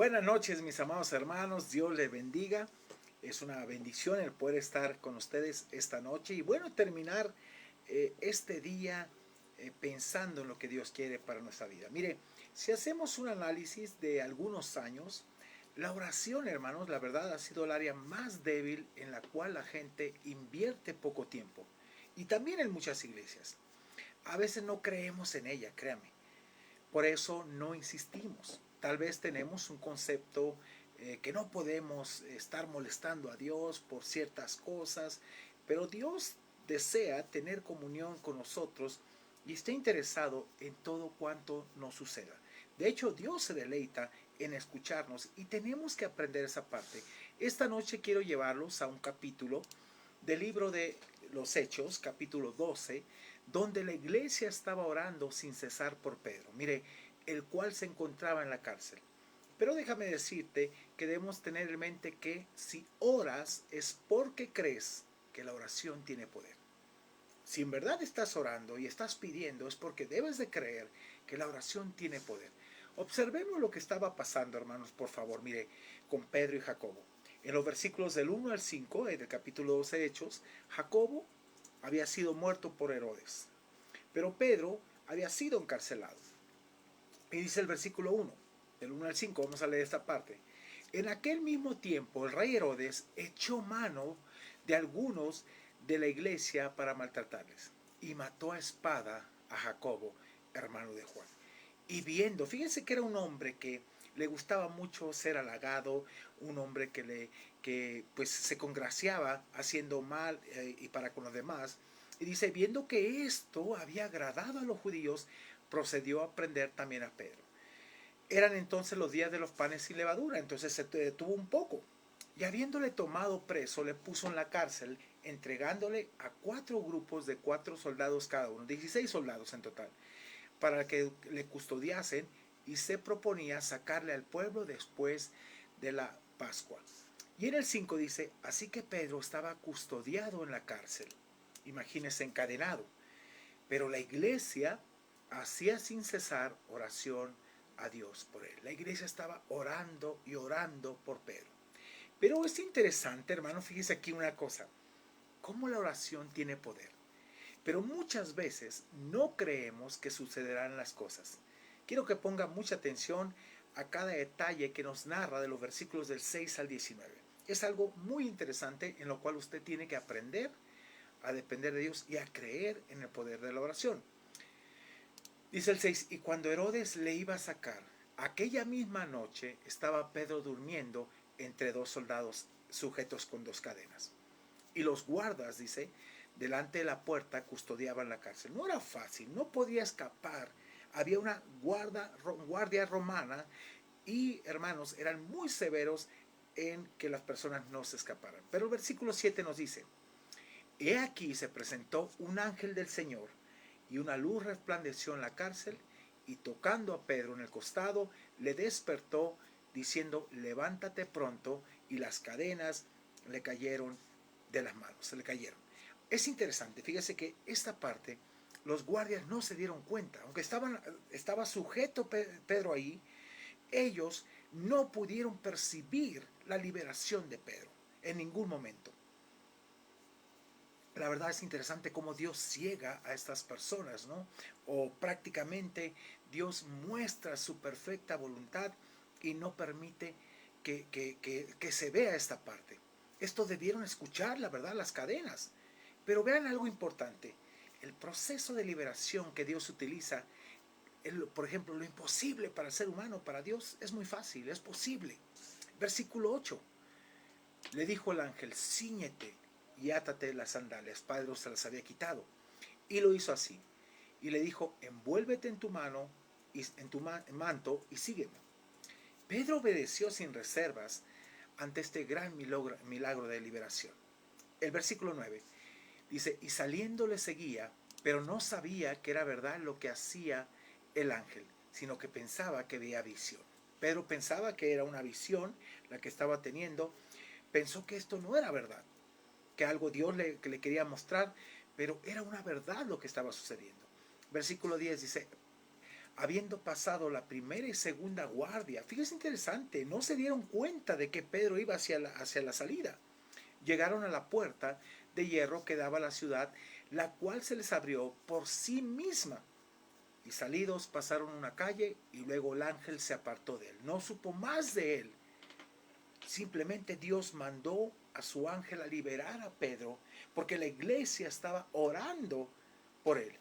Buenas noches, mis amados hermanos. Dios les bendiga. Es una bendición el poder estar con ustedes esta noche y bueno, terminar este día pensando en lo que Dios quiere para nuestra vida. Mire, si hacemos un análisis de algunos años, la oración, hermanos, la verdad ha sido el área más débil en la cual la gente invierte poco tiempo. Y también en muchas iglesias. A veces no creemos en ella, créame. Por eso no insistimos. Tal vez tenemos un concepto que no podemos estar molestando a Dios por ciertas cosas, pero Dios desea tener comunión con nosotros y está interesado en todo cuanto nos suceda. De hecho, Dios se deleita en escucharnos y tenemos que aprender esa parte. Esta noche quiero llevarlos a un capítulo del libro de los Hechos, capítulo 12, donde la iglesia estaba orando sin cesar por Pedro. Mire, el cual se encontraba en la cárcel. Pero déjame decirte que debemos tener en mente que si oras es porque crees que la oración tiene poder. Si en verdad estás orando y estás pidiendo es porque debes de creer que la oración tiene poder. Observemos lo que estaba pasando, hermanos, por favor, mire, con Pedro y Jacobo. En los versículos del 1 al 5 del capítulo 12 de Hechos, Jacobo había sido muerto por Herodes, pero Pedro había sido encarcelado. Y dice el versículo 1, del 1 al 5, vamos a leer esta parte. En aquel mismo tiempo el rey Herodes echó mano de algunos de la iglesia para maltratarles y mató a espada a Jacobo, hermano de Juan. Y viendo, fíjense que era un hombre que le gustaba mucho ser halagado, un hombre que pues se congraciaba haciendo mal y para con los demás. Y dice, viendo que esto había agradado a los judíos, procedió a prender también a Pedro. Eran entonces los días de los panes sin levadura, entonces se detuvo un poco. Y habiéndole tomado preso, le puso en la cárcel, entregándole a 4 grupos de 4 soldados cada uno, 16 soldados en total, para que le custodiasen, y se proponía sacarle al pueblo después de la Pascua. Y en el 5 dice, así que Pedro estaba custodiado en la cárcel, imagínese encadenado, pero la iglesia hacía sin cesar oración a Dios por él. La iglesia estaba orando y orando por Pedro. Pero es interesante, hermano, fíjese aquí una cosa, cómo la oración tiene poder. Pero muchas veces no creemos que sucederán las cosas. Quiero que ponga mucha atención a cada detalle que nos narra de los versículos del 6 al 19. Es algo muy interesante en lo cual usted tiene que aprender a depender de Dios y a creer en el poder de la oración. Dice el 6, y cuando Herodes le iba a sacar, aquella misma noche estaba Pedro durmiendo entre 2 soldados sujetos con 2 cadenas. Y los guardas, dice, delante de la puerta custodiaban la cárcel. No era fácil, no podía escapar. Había una guardia romana y, hermanos, eran muy severos en que las personas no se escaparan. Pero el versículo 7 nos dice, he aquí se presentó un ángel del Señor y una luz resplandeció en la cárcel y tocando a Pedro en el costado le despertó diciendo, levántate pronto, y las cadenas le cayeron de las manos, se le cayeron. Es interesante, fíjese que esta parte los guardias no se dieron cuenta, aunque estaba sujeto Pedro ahí, ellos no pudieron percibir la liberación de Pedro en ningún momento. La verdad es interesante cómo Dios ciega a estas personas, ¿no? O prácticamente Dios muestra su perfecta voluntad y no permite que se vea esta parte. Esto debieron escuchar, la verdad, las cadenas. Pero vean algo importante. El proceso de liberación que Dios utiliza, por ejemplo, lo imposible para el ser humano, para Dios es muy fácil, es posible. Versículo 8. Le dijo el ángel, cíñete y átate las sandalias. Pedro se las había quitado. Y lo hizo así. Y le dijo, envuélvete en tu mano, en tu manto y sígueme. Pedro obedeció sin reservas ante este gran milagro de liberación. El versículo 9 dice, y saliendo le seguía, pero no sabía que era verdad lo que hacía el ángel, sino que pensaba que veía visión. Pedro pensaba que era una visión la que estaba teniendo, pensó que esto no era verdad, que algo Dios que le quería mostrar, pero era una verdad lo que estaba sucediendo. Versículo 10 dice, habiendo pasado la primera y segunda guardia. Fíjese interesante, no se dieron cuenta de que Pedro iba hacia la salida. Llegaron a la puerta de hierro que daba a la ciudad, la cual se les abrió por sí misma. Y salidos pasaron una calle y luego el ángel se apartó de él. No supo más de él. Simplemente Dios mandó a su ángel a liberar a Pedro porque la iglesia estaba orando por él.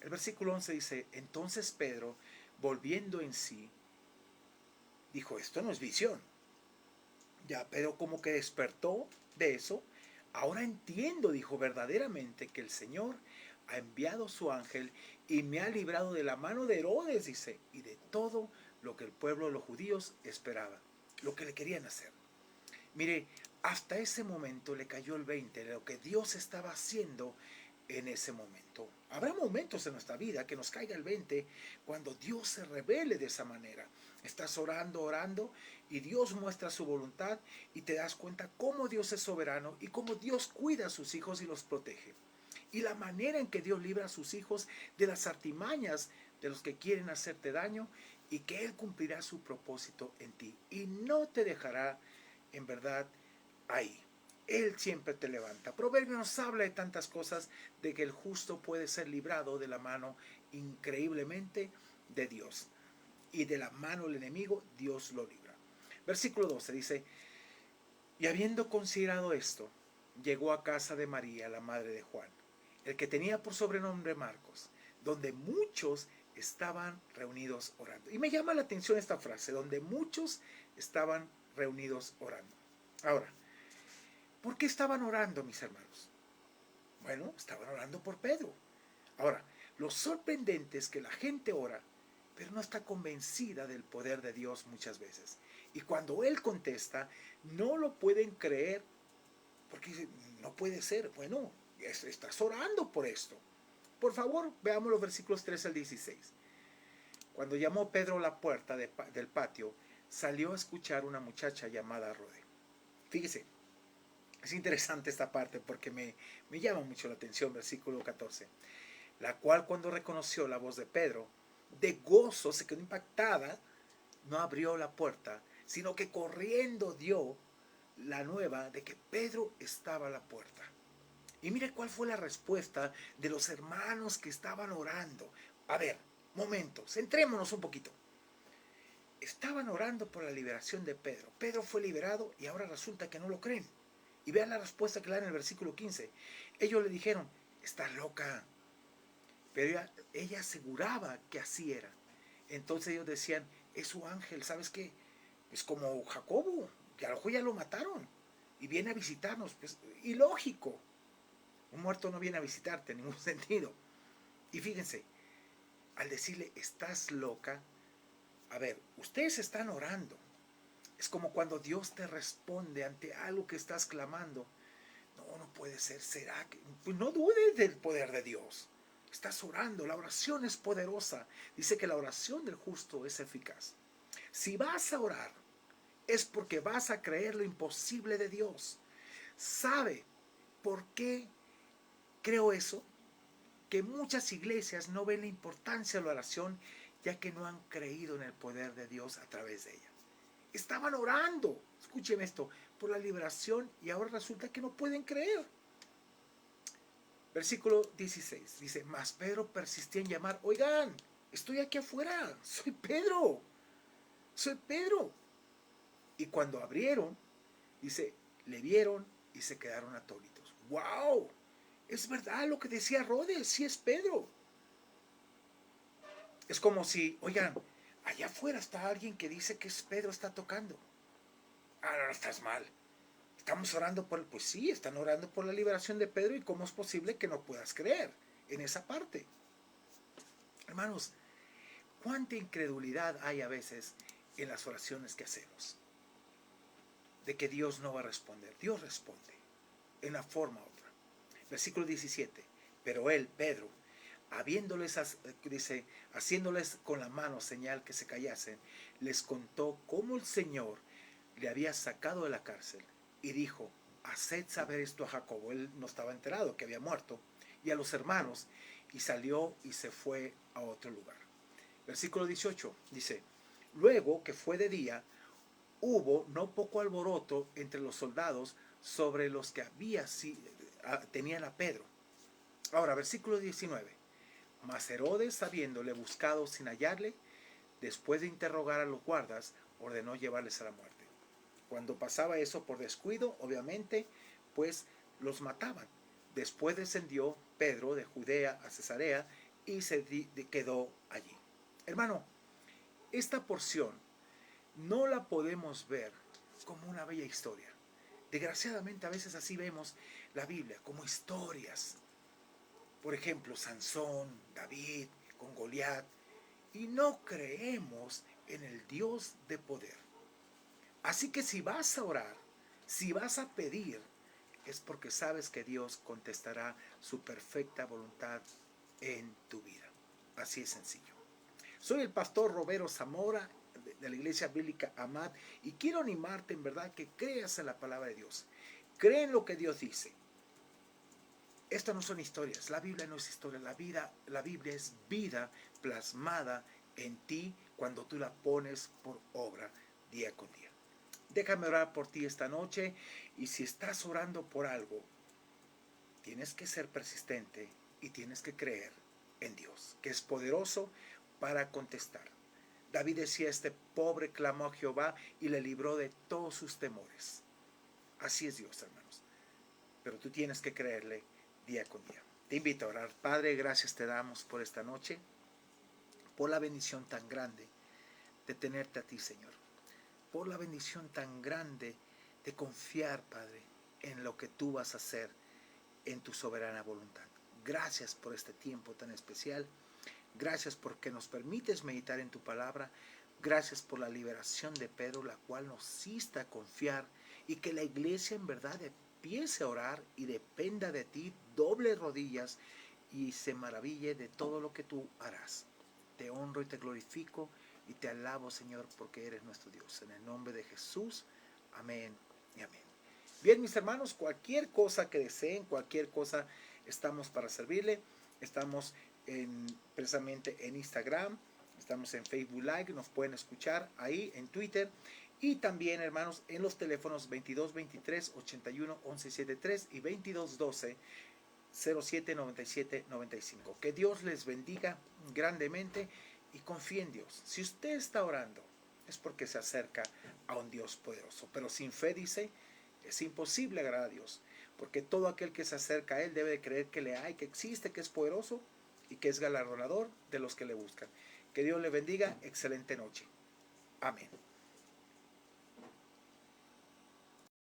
El versículo 11 dice, entonces Pedro, volviendo en sí, dijo, esto no es visión. Ya Pedro como que despertó de eso. Ahora entiendo, dijo, verdaderamente que el Señor ha enviado su ángel y me ha librado de la mano de Herodes, dice, y de todo lo que el pueblo de los judíos esperaba, lo que le querían hacer. Mire, hasta ese momento le cayó el 20 de lo que Dios estaba haciendo en ese momento. Habrá momentos en nuestra vida que nos caiga el 20 cuando Dios se revele de esa manera. Estás orando, orando y Dios muestra su voluntad y te das cuenta cómo Dios es soberano y cómo Dios cuida a sus hijos y los protege. Y la manera en que Dios libra a sus hijos de las artimañas de los que quieren hacerte daño y que Él cumplirá su propósito en ti y no te dejará en verdad ahí. Él siempre te levanta. Proverbios nos habla de tantas cosas, de que el justo puede ser librado de la mano increíblemente de Dios. Y de la mano del enemigo, Dios lo libra. Versículo 12 dice, y habiendo considerado esto, llegó a casa de María, la madre de Juan, el que tenía por sobrenombre Marcos, donde muchos estaban reunidos orando. Y me llama la atención esta frase, donde muchos estaban reunidos orando. Ahora, ¿por qué estaban orando, mis hermanos? Bueno, estaban orando por Pedro. Ahora, lo sorprendente es que la gente ora, pero no está convencida del poder de Dios muchas veces. Y cuando Él contesta, no lo pueden creer, porque dicen, no puede ser. Bueno, estás orando por esto. Por favor, veamos los versículos 13 al 16. Cuando llamó Pedro a la puerta del patio, salió a escuchar una muchacha llamada Rode. Fíjese, es interesante esta parte porque me llama mucho la atención, versículo 14. La cual cuando reconoció la voz de Pedro, de gozo se quedó impactada, no abrió la puerta, sino que corriendo dio la nueva de que Pedro estaba a la puerta. Y mire cuál fue la respuesta de los hermanos que estaban orando. A ver, momento, centrémonos un poquito. Estaban orando por la liberación de Pedro. Pedro fue liberado y ahora resulta que no lo creen. Y vean la respuesta que le dan en el versículo 15. Ellos le dijeron, estás loca. Pero ella aseguraba que así era. Entonces ellos decían, es su ángel, ¿sabes qué? Es como Jacobo, que a lo mejor ya lo mataron y viene a visitarnos. Pues ilógico. Un muerto no viene a visitarte en ningún sentido. Y fíjense, al decirle, estás loca, a ver, ustedes están orando. Es como cuando Dios te responde ante algo que estás clamando. No, no puede ser, será que... Pues no dudes del poder de Dios. Estás orando, la oración es poderosa. Dice que la oración del justo es eficaz. Si vas a orar, es porque vas a creer lo imposible de Dios. ¿Sabe por qué creo eso? Que muchas iglesias no ven la importancia de la oración, ya que no han creído en el poder de Dios a través de ella. Estaban orando, escuchen esto, por la liberación y ahora resulta que no pueden creer. Versículo 16 dice, mas Pedro persistía en llamar, oigan, estoy aquí afuera, soy Pedro. Y cuando abrieron, dice, le vieron y se quedaron atónitos. ¡Wow! Es verdad lo que decía Rhodes, sí es Pedro. Es como si, oigan, allá afuera está alguien que dice que es Pedro, está tocando. Ah, no, no estás mal. Estamos orando por, pues sí, están orando por la liberación de Pedro y cómo es posible que no puedas creer en esa parte. Hermanos, cuánta incredulidad hay a veces en las oraciones que hacemos. De que Dios no va a responder. Dios responde en una forma u otra. Versículo 17. Pero él, Pedro, dice, haciéndoles con la mano señal que se callasen, les contó cómo el Señor le había sacado de la cárcel y dijo, haced saber esto a Jacobo. Él no estaba enterado que había muerto, y a los hermanos, y salió y se fue a otro lugar. Versículo 18 dice, luego que fue de día, hubo no poco alboroto entre los soldados sobre los que tenían a Pedro. Ahora, versículo 19. Mas Herodes, habiéndole buscado sin hallarle, después de interrogar a los guardas, ordenó llevarles a la muerte. Cuando pasaba eso por descuido, obviamente, pues los mataban. Después descendió Pedro de Judea a Cesarea y se quedó allí. Hermano, esta porción no la podemos ver como una bella historia. Desgraciadamente a veces así vemos la Biblia, como historias. Por ejemplo, Sansón, David, con Goliat. Y no creemos en el Dios de poder. Así que si vas a orar, si vas a pedir, es porque sabes que Dios contestará su perfecta voluntad en tu vida. Así es sencillo. Soy el pastor Roberto Zamora de la Iglesia Bíblica Amad y quiero animarte en verdad que creas en la palabra de Dios. Cree en lo que Dios dice. Esto no son historias, la Biblia no es historia, la Biblia es vida plasmada en ti cuando tú la pones por obra día con día. Déjame orar por ti esta noche y si estás orando por algo, tienes que ser persistente y tienes que creer en Dios, que es poderoso para contestar. David decía, este pobre clamó a Jehová y le libró de todos sus temores. Así es Dios, hermanos. Pero tú tienes que creerle día con día. Te invito a orar. Padre, gracias te damos por esta noche, por la bendición tan grande de tenerte a ti, Señor. Por la bendición tan grande de confiar, Padre, en lo que tú vas a hacer en tu soberana voluntad. Gracias por este tiempo tan especial. Gracias porque nos permites meditar en tu palabra. Gracias por la liberación de Pedro, la cual nos insta a confiar y que la iglesia en verdad empiece a orar y dependa de ti, doble rodillas y se maraville de todo lo que tú harás. Te honro y te glorifico y te alabo, Señor, porque eres nuestro Dios. En el nombre de Jesús, amén y amén. Bien, mis hermanos, cualquier cosa que deseen, cualquier cosa, estamos para servirle. Estamos precisamente en Instagram, estamos en Facebook Live, nos pueden escuchar ahí en Twitter y también, hermanos, en los teléfonos 22 23 81 11 73 y 22 12 07 97 95. Que Dios les bendiga grandemente y confíe en Dios. Si usted está orando, es porque se acerca a un Dios poderoso, pero sin fe, dice, es imposible agradar a Dios, porque todo aquel que se acerca a Él debe de creer que le hay, que existe, que es poderoso y que es galardonador de los que le buscan. Que Dios le bendiga, excelente noche. Amén.